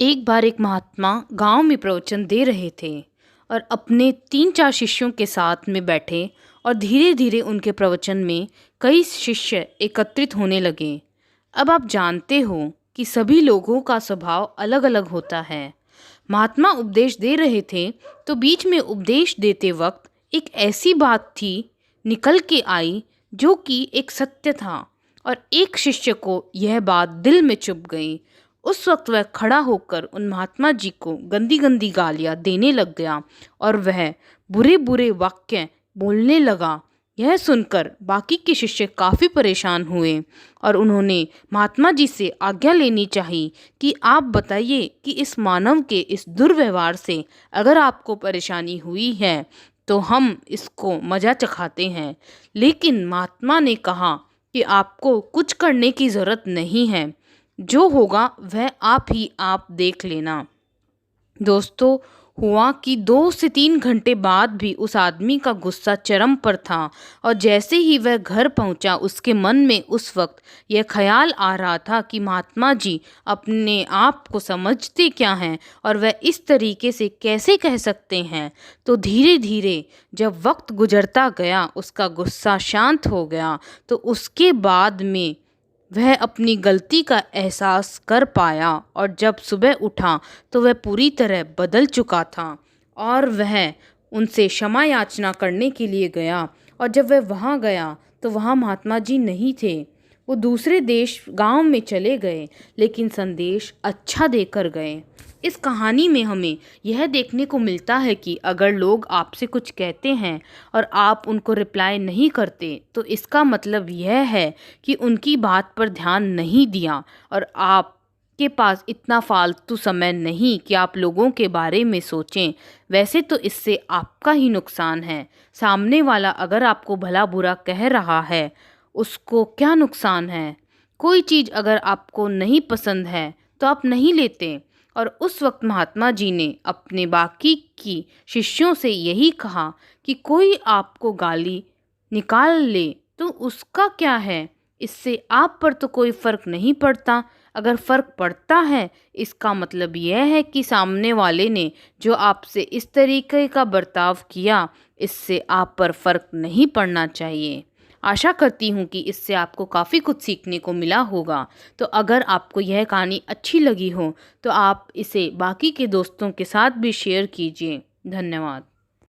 एक बार एक महात्मा गांव में प्रवचन दे रहे थे और अपने 3-4 शिष्यों के साथ में बैठे और धीरे धीरे उनके प्रवचन में कई शिष्य एकत्रित होने लगे। अब आप जानते हो कि सभी लोगों का स्वभाव अलग अलग होता है। महात्मा उपदेश दे रहे थे तो बीच में उपदेश देते वक्त एक ऐसी बात थी निकल के आई जो कि एक सत्य था और एक शिष्य को यह बात दिल में चुभ गई। उस वक्त वह खड़ा होकर उन महात्मा जी को गंदी गंदी गालियाँ देने लग गया और वह बुरे बुरे वाक्य बोलने लगा। यह सुनकर बाकी के शिष्य काफ़ी परेशान हुए और उन्होंने महात्मा जी से आज्ञा लेनी चाहिए कि आप बताइए कि इस मानव के इस दुर्व्यवहार से अगर आपको परेशानी हुई है तो हम इसको मज़ा चखाते हैं। लेकिन महात्मा ने कहा कि आपको कुछ करने की ज़रूरत नहीं है, जो होगा वह आप देख लेना। दोस्तों, हुआ कि 2 से 3 घंटे बाद भी उस आदमी का गुस्सा चरम पर था और जैसे ही वह घर पहुंचा उसके मन में उस वक्त यह ख्याल आ रहा था कि महात्मा जी अपने आप को समझते क्या हैं और वह इस तरीके से कैसे कह सकते हैं। तो धीरे धीरे जब वक्त गुजरता गया उसका गुस्सा शांत हो गया। तो उसके बाद में वह अपनी गलती का एहसास कर पाया और जब सुबह उठा तो वह पूरी तरह बदल चुका था और वह उनसे क्षमा याचना करने के लिए गया। और जब वह वहाँ गया तो वहाँ महात्मा जी नहीं थे, वो दूसरे देश गांव में चले गए, लेकिन संदेश अच्छा देकर गए। इस कहानी में हमें यह देखने को मिलता है कि अगर लोग आपसे कुछ कहते हैं और आप उनको रिप्लाई नहीं करते तो इसका मतलब यह है कि उनकी बात पर ध्यान नहीं दिया और आपके पास इतना फालतू समय नहीं कि आप लोगों के बारे में सोचें। वैसे तो इससे आपका ही नुकसान है। सामने वाला अगर आपको भला बुरा कह रहा है उसको क्या नुकसान है। कोई चीज़ अगर आपको नहीं पसंद है तो आप नहीं लेते। और उस वक्त महात्मा जी ने अपने बाकी की शिष्यों से यही कहा कि कोई आपको गाली निकाल ले तो उसका क्या है, इससे आप पर तो कोई फ़र्क नहीं पड़ता। अगर फ़र्क पड़ता है इसका मतलब यह है कि सामने वाले ने जो आपसे इस तरीके का बर्ताव किया इससे आप पर फ़र्क नहीं पड़ना चाहिए। आशा करती हूँ कि इससे आपको काफ़ी कुछ सीखने को मिला होगा। तो अगर आपको यह कहानी अच्छी लगी हो तो आप इसे बाकी के दोस्तों के साथ भी शेयर कीजिए। धन्यवाद।